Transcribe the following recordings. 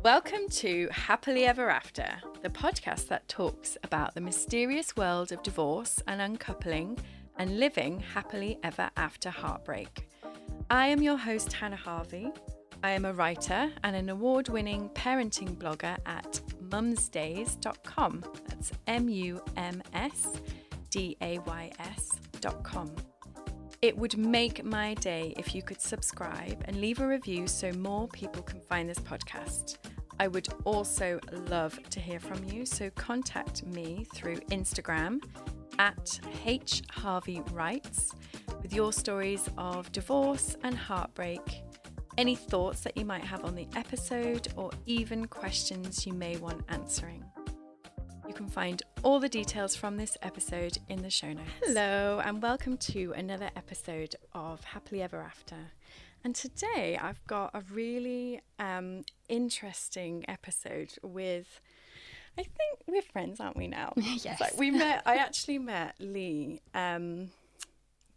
Welcome to Happily Ever After, the podcast that talks about the mysterious world of divorce and uncoupling and living happily ever after heartbreak. I am your host, Hannah Harvey. I am a writer and an award-winning parenting blogger at mumsdays.com. That's mumsdays.com. It would make my day if you could subscribe and leave a review so more people can find this podcast. I would also love to hear from you, so contact me through Instagram at hharveyWrites with your stories of divorce and heartbreak, any thoughts that you might have on the episode, or even questions you may want answering. You can find all the details from this episode in the show notes. Hello, and welcome to another episode of Happily Ever After. And today I've got a really interesting episode with, I think we're friends, aren't we now? Yes. Like I actually met Lea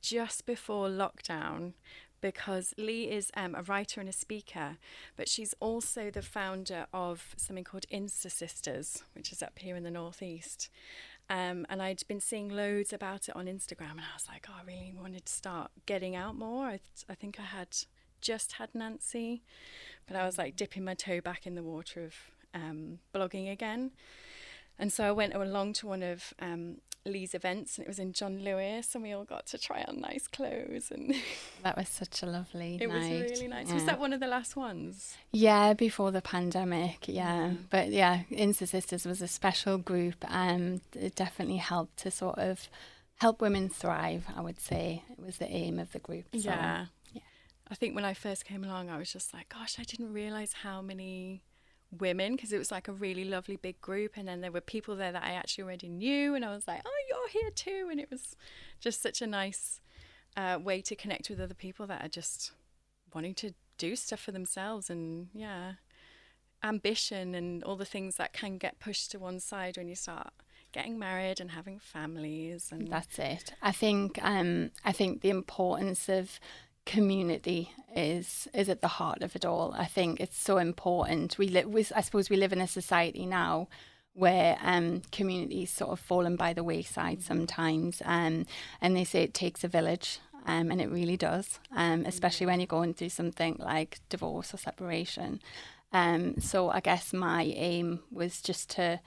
just before lockdown, because Lea is a writer and a speaker, but she's also the founder of something called Insta Sisters, which is up here in the Northeast. And I'd been seeing loads about it on Instagram, and I was like, oh, I really wanted to start getting out more. I think I had just had Nancy, but I was like dipping my toe back in the water of blogging again. And so I went along to one of Lee's events, and it was in John Lewis, and we all got to try on nice clothes, and that was such a lovely it night. was really nice. Yeah. Was that one of the last ones? Yeah, before the pandemic, yeah. But yeah, Insta Sisters was a special group, and it definitely helped to sort of help women thrive, I would say. It was the aim of the group. So, Yeah. I think when I first came along, I was just like, gosh, I didn't realise how many women, because it was like a really lovely big group, and then there were people there that I actually already knew, and I was like, oh, you're here too, and it was just such a nice way to connect with other people that are just wanting to do stuff for themselves, and ambition and all the things that can get pushed to one side when you start getting married and having families. And that's it. I think the importance of community is at the heart of it all. I think it's so important. I suppose we live in a society now where community's sort of fallen by the wayside sometimes, and they say it takes a village, and it really does, especially when you're going through something like divorce or separation. So I guess my aim was just to,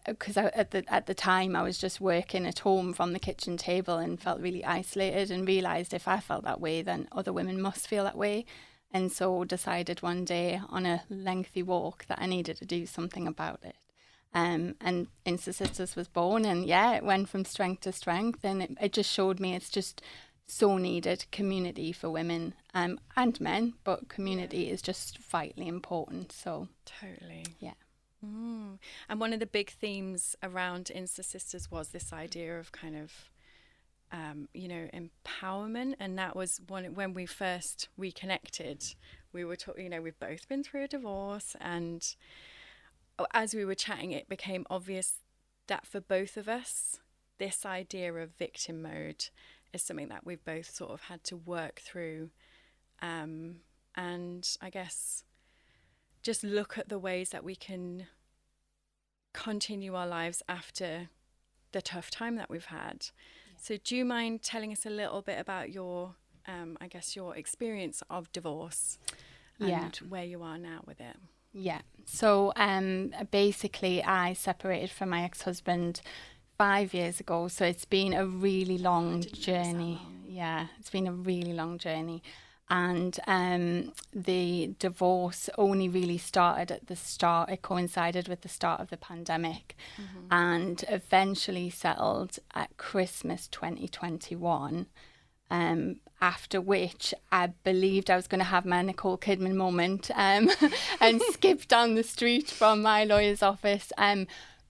because at the time I was just working at home from the kitchen table and felt really isolated, and realised if I felt that way, then other women must feel that way. And so decided one day on a lengthy walk that I needed to do something about it. And Insta Sisters was born, and it went from strength to strength, and it just showed me it's just so needed, community for women and men, but community is just vitally important. So totally. Yeah. And one of the big themes around Insta Sisters was this idea of kind of, empowerment. And that was when we first reconnected, we were talking, we've both been through a divorce. And as we were chatting, it became obvious that for both of us, this idea of victim mode is something that we've both sort of had to work through. And I guess just look at the ways that we can continue our lives after the tough time that we've had. Yeah. So do you mind telling us a little bit about your experience of divorce and where you are now with it? Yeah. So basically I separated from my ex-husband 5 years ago. So it's been a really long journey. Yeah, it's been a really long journey. And the divorce only really started at the start. It coincided with the start of the pandemic, and eventually settled at Christmas 2021. After which I believed I was going to have my Nicole Kidman moment and skip down the street from my lawyer's office.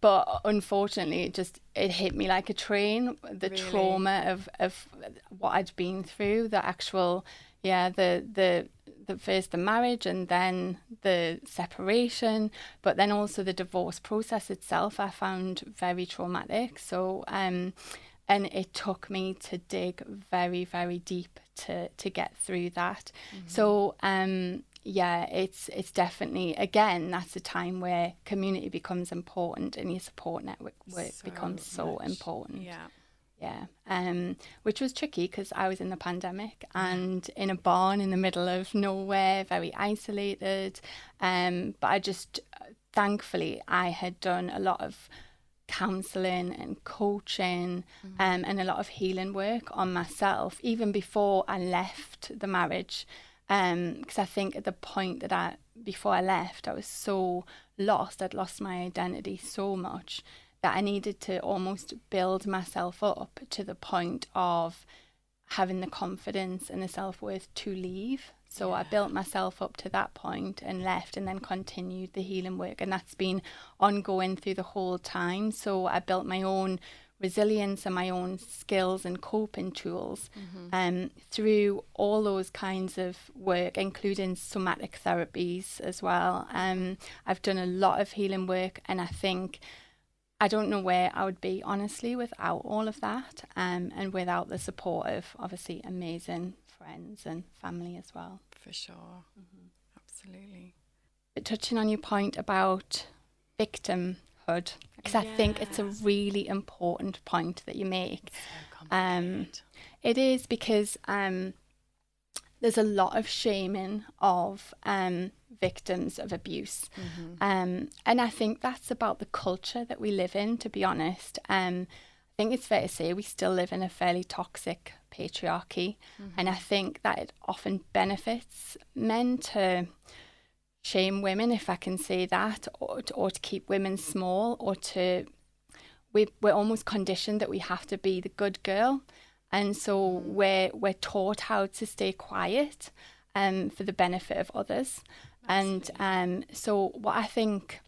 But unfortunately, it hit me like a train. The really? Trauma of what I'd been through, the actual, the first the marriage and then the separation, but then also the divorce process itself I found very traumatic. So and it took me to dig very, very deep to get through that. So yeah, it's definitely, again, that's a time where community becomes important and your support network work becomes so important. Yeah. Yeah, which was tricky because I was in the pandemic and in a barn in the middle of nowhere, very isolated. But I just, thankfully, I had done a lot of counselling and coaching and a lot of healing work on myself, even before I left the marriage. Because I think at the point that before I left, I was so lost. I'd lost my identity so much that I needed to almost build myself up to the point of having the confidence and the self-worth to leave. So I built myself up to that point and left, and then continued the healing work. And that's been ongoing through the whole time. So I built my own resilience and my own skills and coping tools through all those kinds of work, including somatic therapies as well. I've done a lot of healing work, and I think I don't know where I would be, honestly, without all of that, and without the support of, obviously, amazing friends and family as well. For sure. Absolutely. But touching on your point about victimhood, because I think it's a really important point that you make. It's so complicated. It is, because there's a lot of shaming of victims of abuse. And I think that's about the culture that we live in, to be honest. I think it's fair to say we still live in a fairly toxic patriarchy. And I think that it often benefits men to shame women, if I can say that, or to keep women small, or we're almost conditioned that we have to be the good girl. And so we're taught how to stay quiet for the benefit of others. Absolutely. And so what I think,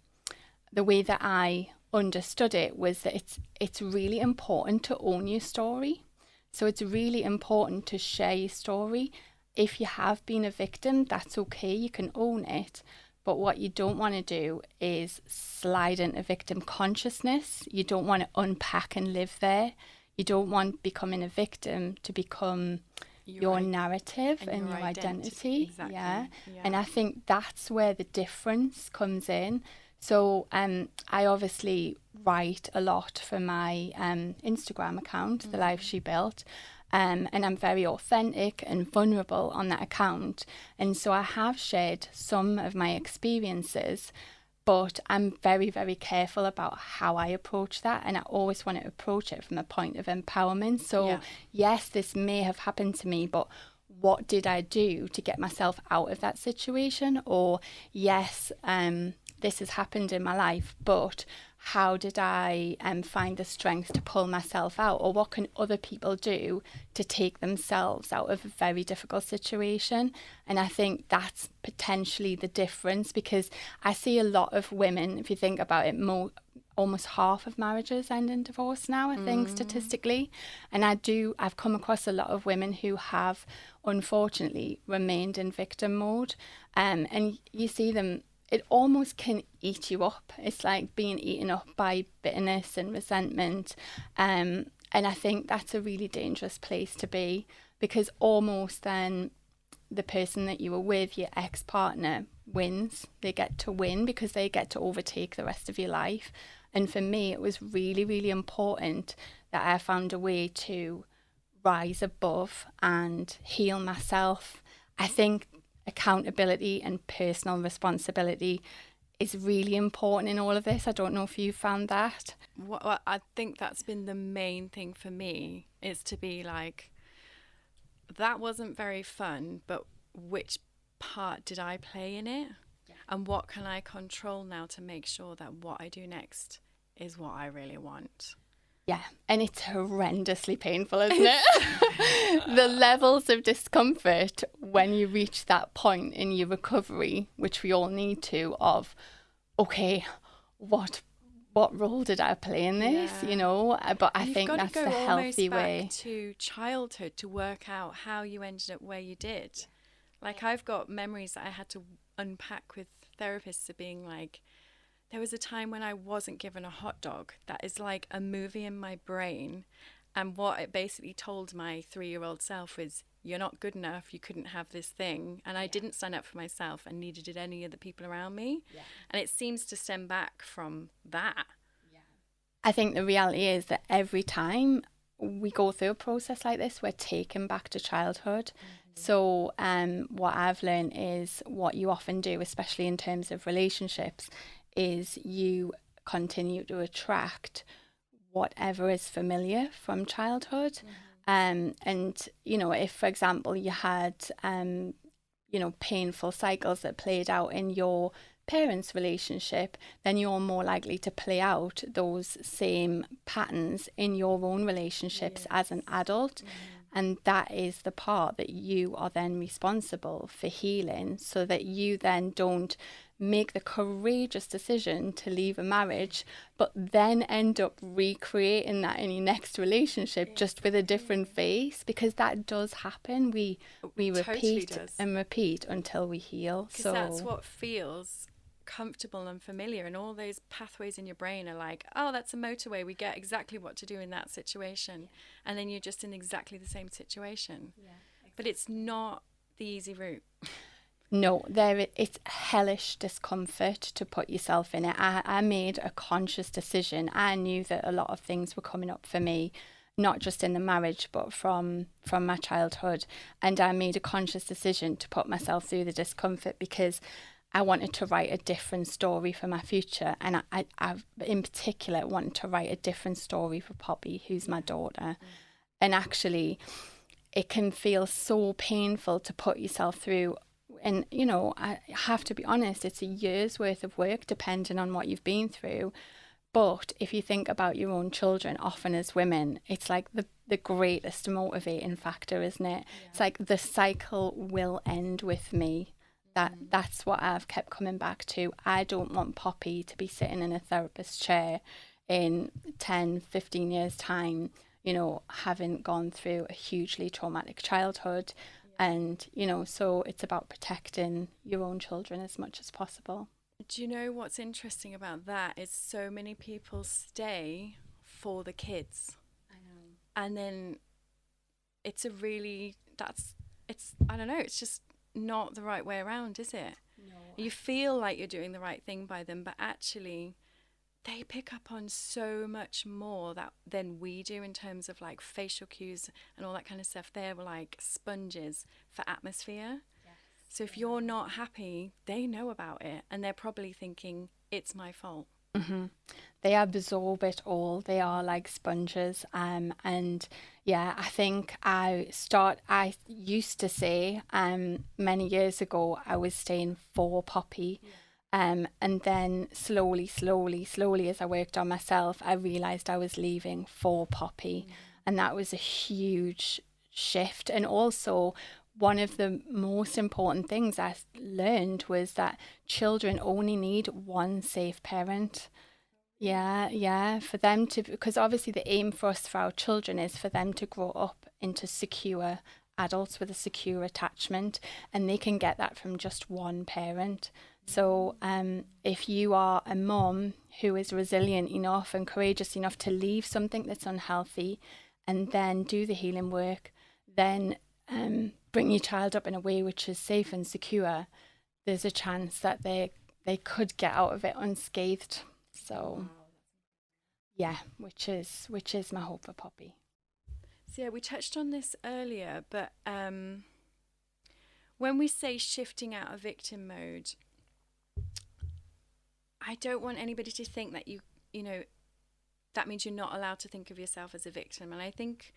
the way that I understood it was that it's really important to own your story. So it's really important to share your story. If you have been a victim, that's okay, you can own it. But what you don't want to do is slide into victim consciousness. You don't want to unpack and live there. You don't want becoming a victim to become your narrative and your identity. Exactly. Yeah. And I think that's where the difference comes in. So I obviously write a lot for my Instagram account, The Life She Built. And I'm very authentic and vulnerable on that account. And so I have shared some of my experiences, but I'm very, very careful about how I approach that. And I always want to approach it from a point of empowerment. So yes, this may have happened to me, but what did I do to get myself out of that situation? Or yes, this has happened in my life, but how did I find the strength to pull myself out? Or what can other people do to take themselves out of a very difficult situation? And I think that's potentially the difference, because I see a lot of women, if you think about it, almost half of marriages end in divorce now, I think, statistically. And I've come across a lot of women who have, unfortunately, remained in victim mode. And you see them, it almost can eat you up. It's like being eaten up by bitterness and resentment. And I think that's a really dangerous place to be, because almost then the person that you were with, your ex-partner, wins. They get to win because they get to overtake the rest of your life. And for me, it was really, really important that I found a way to rise above and heal myself. I think accountability and personal responsibility is really important in all of this. I don't know if you found that. Well, I think that's been the main thing for me, is to be like, that wasn't very fun, but which part did I play in it? Yeah. And what can I control now to make sure that what I do next is what I really want? Yeah, and it's horrendously painful, isn't it? The levels of discomfort when you reach that point in your recovery, which we all need to, of, okay, what role did I play in this? Yeah. You know, but I think that's the healthy way. Back to childhood to work out how you ended up where you did. Like, I've got memories that I had to unpack with therapists of being like, there was a time when I wasn't given a hot dog. That is like a movie in my brain. And what it basically told my 3-year-old self was, you're not good enough, you couldn't have this thing. And I didn't stand up for myself, and neither did any of the people around me. And it seems to stem back from that. I think the reality is that every time we go through a process like this, we're taken back to childhood. So what I've learned is what you often do, especially in terms of relationships, is you continue to attract whatever is familiar from childhood. And, you know, if, for example, you had, you know, painful cycles that played out in your parents' relationship, then you're more likely to play out those same patterns in your own relationships as an adult. And that is the part that you are then responsible for healing, so that you then don't make the courageous decision to leave a marriage, but then end up recreating that in your next relationship just with a different face, because that does happen. We repeat and repeat until we heal. Because that's what feels comfortable and familiar, and all those pathways in your brain are like, oh, that's a motorway, we get exactly what to do in that situation, and then you're just in exactly the same situation. Exactly. But it's not the easy route. No, it's hellish discomfort to put yourself in it. I made a conscious decision. I knew that a lot of things were coming up for me, not just in the marriage, but from my childhood, and I made a conscious decision to put myself through the discomfort, because I wanted to write a different story for my future. And I in particular, wanted to write a different story for Poppy, who's my daughter. And actually, it can feel so painful to put yourself through. And, you know, I have to be honest, it's a year's worth of work, depending on what you've been through. But if you think about your own children, often as women, it's like the greatest motivating factor, isn't it? Yeah. It's like the cycle will end with me. That's what I've kept coming back to. I don't want Poppy to be sitting in a therapist's chair in 10, 15 years' time, you know, having gone through a hugely traumatic childhood. And, you know, so it's about protecting your own children as much as possible. Do you know what's interesting about that is so many people stay for the kids. I know. And then it's I don't know, it's just not the right way around, is it? No. You feel like you're doing the right thing by them, but actually they pick up on so much more than we do in terms of like facial cues and all that kind of stuff. They're like sponges for atmosphere. Yes. So if you're not happy, they know about it, and they're probably thinking, it's my fault. Mm-hmm. They absorb it all. They are like sponges. And yeah, I think I used to say many years ago I was staying for Poppy. Yeah. And then slowly as I worked on myself, I realised I was leaving for Poppy. And that was a huge shift. And also, one of the most important things I learned was that children only need one safe parent. Yeah, for them to, because obviously the aim for us, for our children, is for them to grow up into secure adults with a secure attachment, and they can get that from just one parent. So if you are a mom who is resilient enough and courageous enough to leave something that's unhealthy and then do the healing work, then bring your child up in a way which is safe and secure, there's a chance that they could get out of it unscathed. So yeah, which is my hope for Poppy. So yeah, we touched on this earlier, but when we say shifting out of victim mode, I don't want anybody to think that you know, that means you're not allowed to think of yourself as a victim. And I think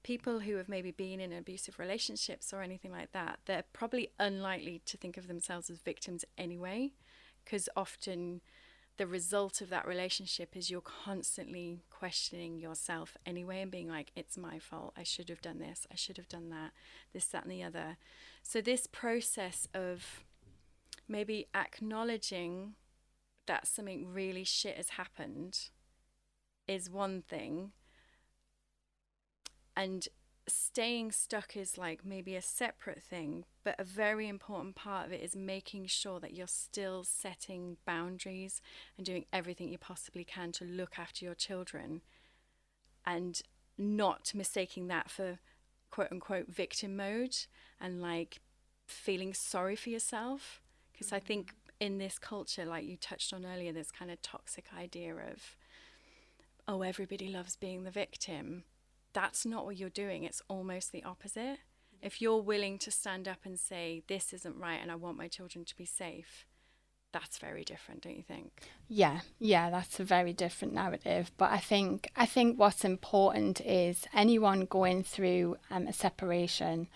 people who have maybe been in abusive relationships or anything like that, they're probably unlikely to think of themselves as victims anyway, because often the result of that relationship is you're constantly questioning yourself anyway and being like, it's my fault, I should have done this, I should have done that, this, that and the other. So this process of maybe acknowledging that something really shit has happened is one thing, and staying stuck is like maybe a separate thing, but a very important part of it is making sure that you're still setting boundaries and doing everything you possibly can to look after your children, and not mistaking that for quote unquote victim mode and like feeling sorry for yourself. Because I think in this culture, like you touched on earlier, this kind of toxic idea of, oh, everybody loves being the victim. That's not what you're doing. It's almost the opposite. If you're willing to stand up and say, this isn't right and I want my children to be safe, that's very different, don't you think? Yeah, that's a very different narrative. But I think what's important is anyone going through a separation,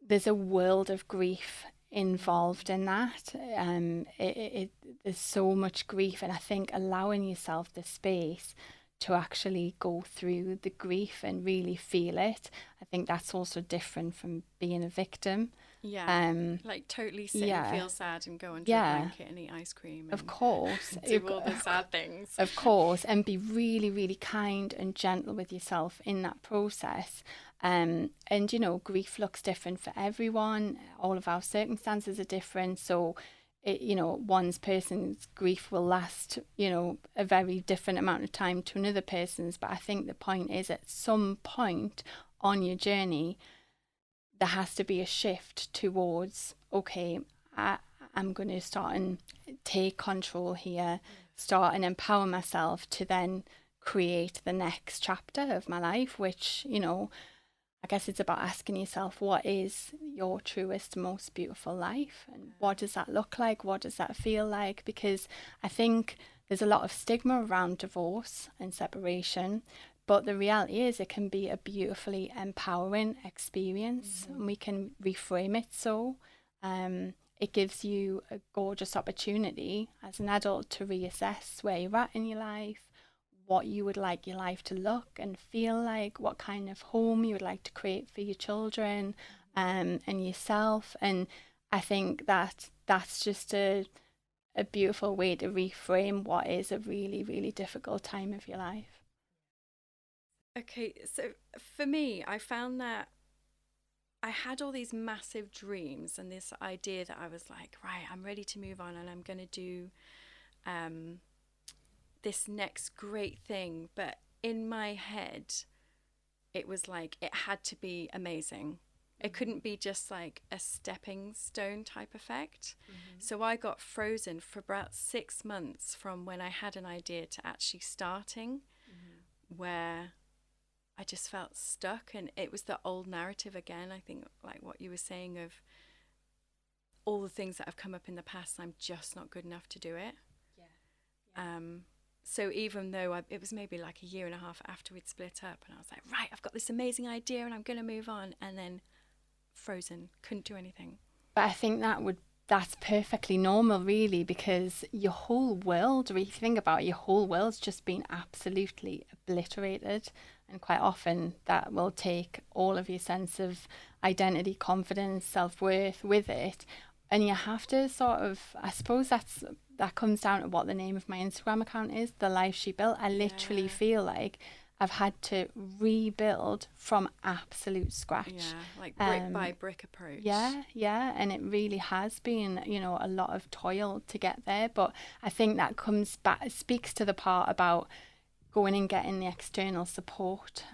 there's a world of grief involved in that. There's so much grief, and I think allowing yourself the space to actually go through the grief and really feel it, I think that's also different from being a victim. Yeah, like totally sit and feel sad and go under a blanket and eat ice cream. And of course. do all the sad things. Of course, and be really, really kind and gentle with yourself in that process. And, you know, grief looks different for everyone. All of our circumstances are different. So, one person's grief will last, a very different amount of time to another person's. But I think the point is at some point on your journey, there has to be a shift towards, okay, I'm going to start and take control here, start and empower myself to then create the next chapter of my life, which, I guess it's about asking yourself, what is your truest, most beautiful life? And what does that look like? What does that feel like? Because I think there's a lot of stigma around divorce and separation, but the reality is it can be a beautifully empowering experience, and we can reframe it so. It gives you a gorgeous opportunity as an adult to reassess where you're at in your life, what you would like your life to look and feel like, what kind of home you would like to create for your children and yourself. And I think that that's just a beautiful way to reframe what is a really, really difficult time of your life. Okay, so for me, I found that I had all these massive dreams and this idea that I was like, right, I'm ready to move on and I'm going to do this next great thing. But in my head, it was like it had to be amazing. It couldn't be just like a stepping stone type effect. So I got frozen for about 6 months from when I had an idea to actually starting, where I just felt stuck. And it was the old narrative again. I think like what you were saying of all the things that have come up in the past, I'm just not good enough to do it. So even though it was maybe like a year and a half after we'd split up and I was like, right, I've got this amazing idea and I'm going to move on, and then frozen, couldn't do anything. But I think that's perfectly normal, really, because your whole world, or if you think about it, your whole world's just been absolutely obliterated. And quite often that will take all of your sense of identity, confidence, self-worth with it. And you have to sort of, I suppose that comes down to what the name of my Instagram account is, The Life She Built. I literally feel like I've had to rebuild from absolute scratch. Yeah, like brick by brick approach. Yeah. And it really has been, a lot of toil to get there. But I think that comes back, speaks to the part about going and getting the external support.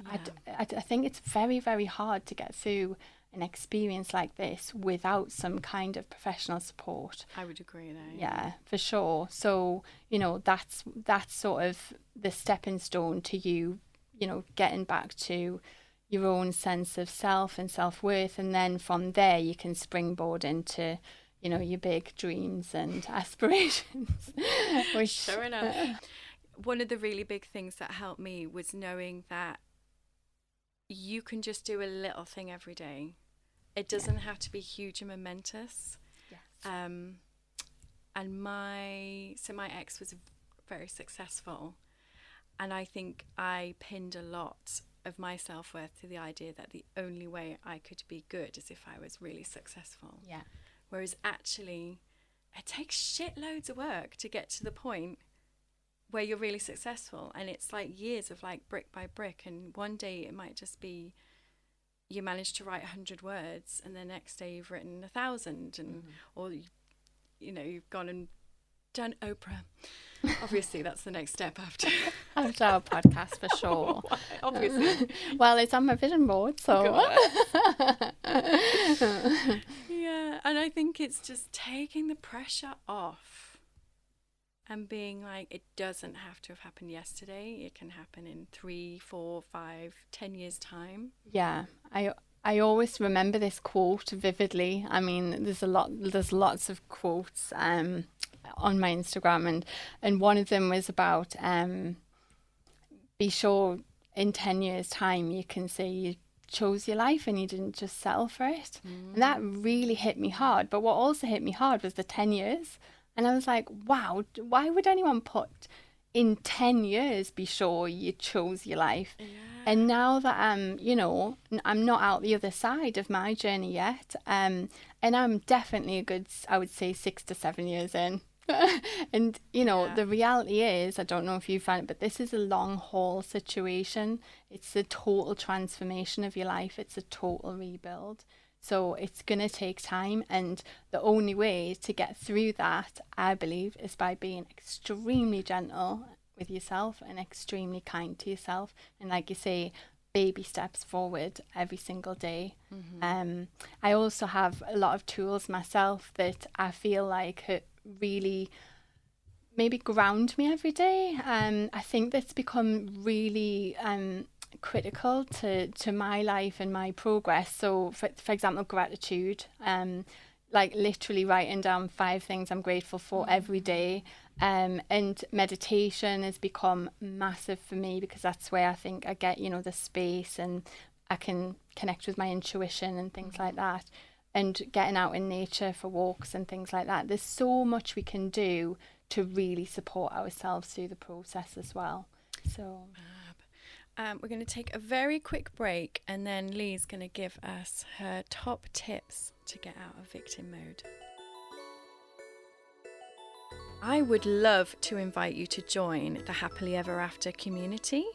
I think it's very, very hard to get through an experience like this without some kind of professional support. I would agree there. Yeah, for sure. So, that's sort of the stepping stone to you, getting back to your own sense of self and self-worth. And then from there, you can springboard into, your big dreams and aspirations. Sure enough. One of the really big things that helped me was knowing that you can just do a little thing every day. It doesn't have to be huge and momentous. Yes. And my ex was very successful, and I think I pinned a lot of my self-worth to the idea that the only way I could be good is if I was really successful. Yeah. Whereas actually, it takes shitloads of work to get to the point where you're really successful, and it's like years of like brick by brick, and one day it might just be you managed to write 100 words and the next day you've written 1,000, and or you've gone and done Oprah. Obviously, that's the next step after. After our podcast, for sure. Obviously. Well, it's on my vision board, so. Yeah, and I think it's just taking the pressure off and being like, it doesn't have to have happened yesterday. It can happen in 3, 4, 5, 10 years' time. Yeah, I always remember this quote vividly. I mean, there's lots of quotes on my Instagram, and one of them was about be sure in 10 years' time you can say you chose your life and you didn't just settle for it. And that really hit me hard. But what also hit me hard was the 10 years. And I was like, wow, why would anyone put in 10 years be sure you chose your life? Yeah. And now that I'm not out the other side of my journey yet, and I'm definitely a good, I would say 6 to 7 years in. And, the reality is, I don't know if you find it, but this is a long haul situation. It's a total transformation of your life. It's a total rebuild. So it's going to take time. And the only way to get through that, I believe, is by being extremely gentle with yourself and extremely kind to yourself. And like you say, baby steps forward every single day. I also have a lot of tools myself that I feel like really maybe ground me every day. I think that's become really critical to my life and my progress. So for example, gratitude, like literally writing down 5 things I'm grateful for every day. And meditation has become massive for me because that's where I think I get, the space and I can connect with my intuition and things like that. And getting out in nature for walks and things like that. There's so much we can do to really support ourselves through the process as well. So we're going to take a very quick break, and then Lee's going to give us her top tips to get out of victim mode. I would love to invite you to join the Happily Ever After community.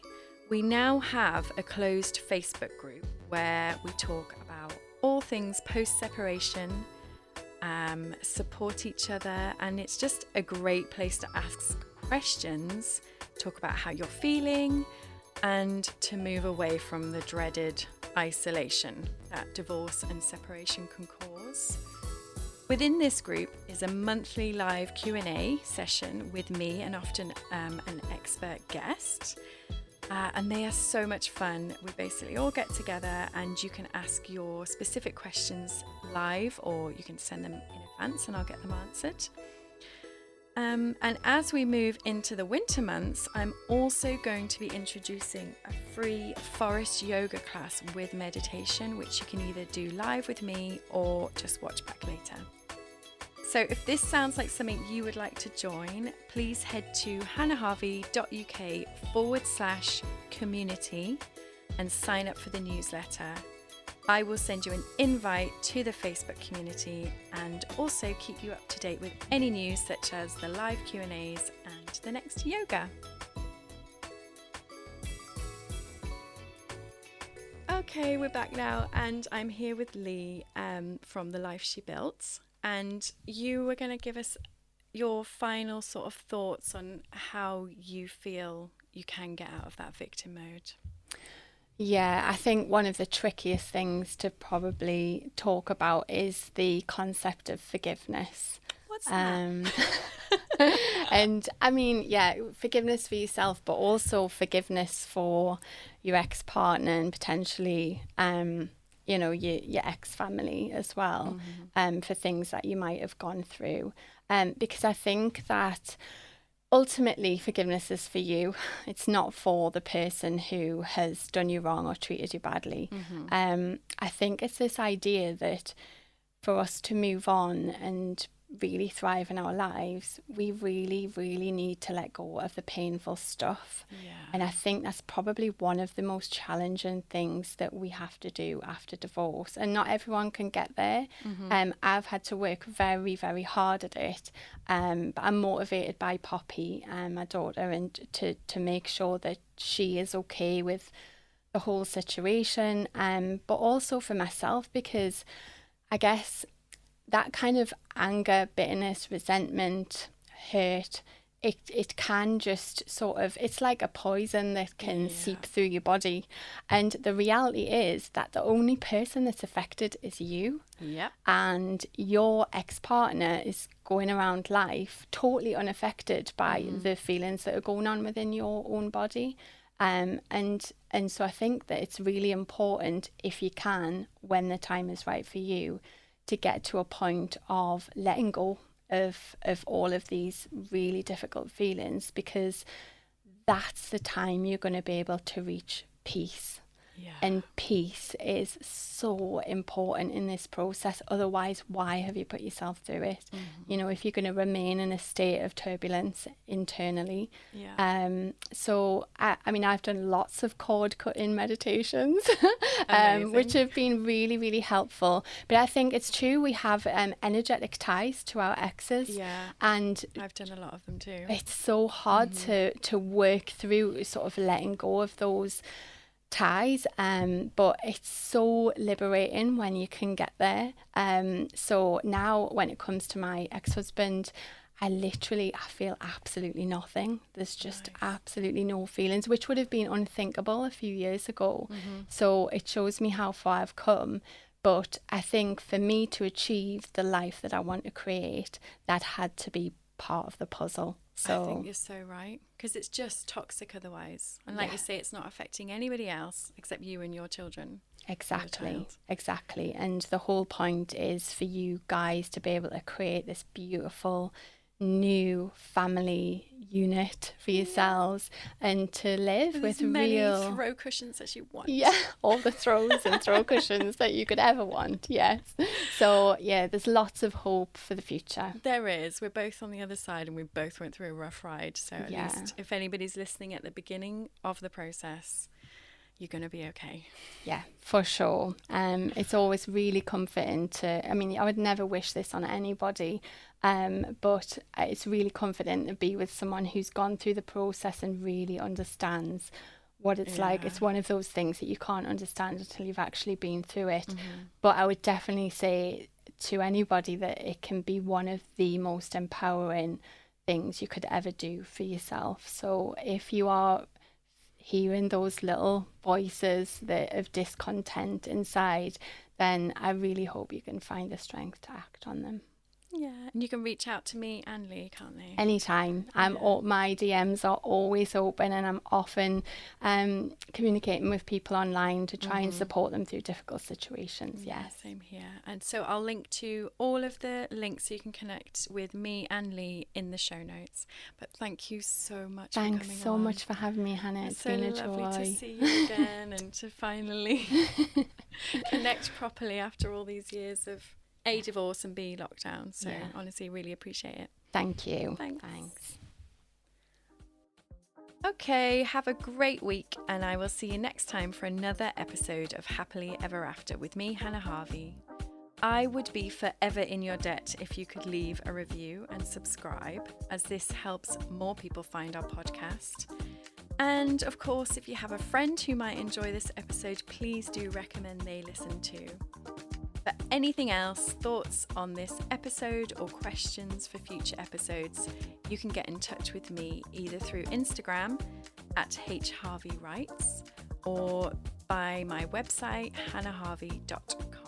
We now have a closed Facebook group where we talk about all things post-separation, support each other, and it's just a great place to ask questions, talk about how you're feeling, and to move away from the dreaded isolation that divorce and separation can cause. Within this group is a monthly live Q&A session with me and often an expert guest. And they are so much fun. We basically all get together and you can ask your specific questions live, or you can send them in advance and I'll get them answered. And as we move into the winter months, I'm also going to be introducing a free forest yoga class with meditation, which you can either do live with me or just watch back later. So if this sounds like something you would like to join, please head to hannahharvey.uk/community and sign up for the newsletter. I will send you an invite to the Facebook community and also keep you up to date with any news such as the live Q&As and the next yoga. Okay, we're back now and I'm here with Lee from The Life She Built. And you were going to give us your final sort of thoughts on how you feel you can get out of that victim mode. Yeah, I think one of the trickiest things to probably talk about is the concept of forgiveness. What's that? And I mean, yeah, forgiveness for yourself, but also forgiveness for your ex-partner and potentially your ex-family as well, for things that you might have gone through. Because I think that ultimately forgiveness is for you. It's not for the person who has done you wrong or treated you badly. I think it's this idea that for us to move on and really thrive in our lives, we really, really need to let go of the painful stuff. Yeah. And I think that's probably one of the most challenging things that we have to do after divorce. And not everyone can get there. I've had to work very, very hard at it. But I'm motivated by Poppy, my daughter, and to make sure that she is okay with the whole situation. But also for myself, because I guess that kind of anger, bitterness, resentment, hurt, it can just sort of, it's like a poison that can seep through your body. And the reality is that the only person that's affected is you. Yep. And your ex-partner is going around life totally unaffected by the feelings that are going on within your own body. And so I think that it's really important, if you can, when the time is right for you, to get to a point of letting go of all of these really difficult feelings, because that's the time you're going to be able to reach peace. Yeah. And peace is so important in this process. Otherwise, why have you put yourself through it? You know, if you're going to remain in a state of turbulence internally. Yeah. So, I mean, I've done lots of cord cutting meditations, which have been really, really helpful. But I think it's true, we have energetic ties to our exes. Yeah. And I've done a lot of them too. it's so hard to work through sort of letting go of those ties, but it's so liberating when you can get there. So now when it comes to my ex-husband, I feel absolutely nothing. There's just absolutely no feelings, which would have been unthinkable a few years ago. So it shows me how far I've come. But I think for me to achieve the life that I want to create, that had to be part of the puzzle. So I think you're so right, because it's just toxic otherwise. And like you say, it's not affecting anybody else except you and your children. Exactly. And the whole point is for you guys to be able to create this beautiful new family unit for yourselves, and to live with many real throw cushions as you want. Yeah, all the throws and throw cushions that you could ever want. Yes. So yeah, there's lots of hope for the future. There is. We're both on the other side, and we both went through a rough ride. So at least if anybody's listening at the beginning of the process, you're going to be okay. Yeah, for sure. It's always really comforting I mean, I would never wish this on anybody, but it's really comforting to be with someone who's gone through the process and really understands what it's like. It's one of those things that you can't understand until you've actually been through it. But I would definitely say to anybody that it can be one of the most empowering things you could ever do for yourself. So if you are hearing those little voices of discontent inside, then I really hope you can find the strength to act on them. Yeah, and you can reach out to me and Lee, can't they? Anytime. My DMs are always open, and I'm often communicating with people online to try and support them through difficult situations. Yeah, same here. And so I'll link to all of the links so you can connect with me and Lee in the show notes. But thank you so much for coming on. Thanks so much for having me, Hannah. It's been a joy. So lovely to see you again and to finally connect properly after all these years of A, divorce, and B, lockdown. So honestly, really appreciate it. Thank you. Thanks. Okay, have a great week, and I will see you next time for another episode of Happily Ever After with me, Hannah Harvey. I would be forever in your debt if you could leave a review and subscribe, as this helps more people find our podcast. And of course, if you have a friend who might enjoy this episode, please do recommend they listen too. For anything else, thoughts on this episode, or questions for future episodes, you can get in touch with me either through Instagram at hharveywrites or by my website hannahharvey.com.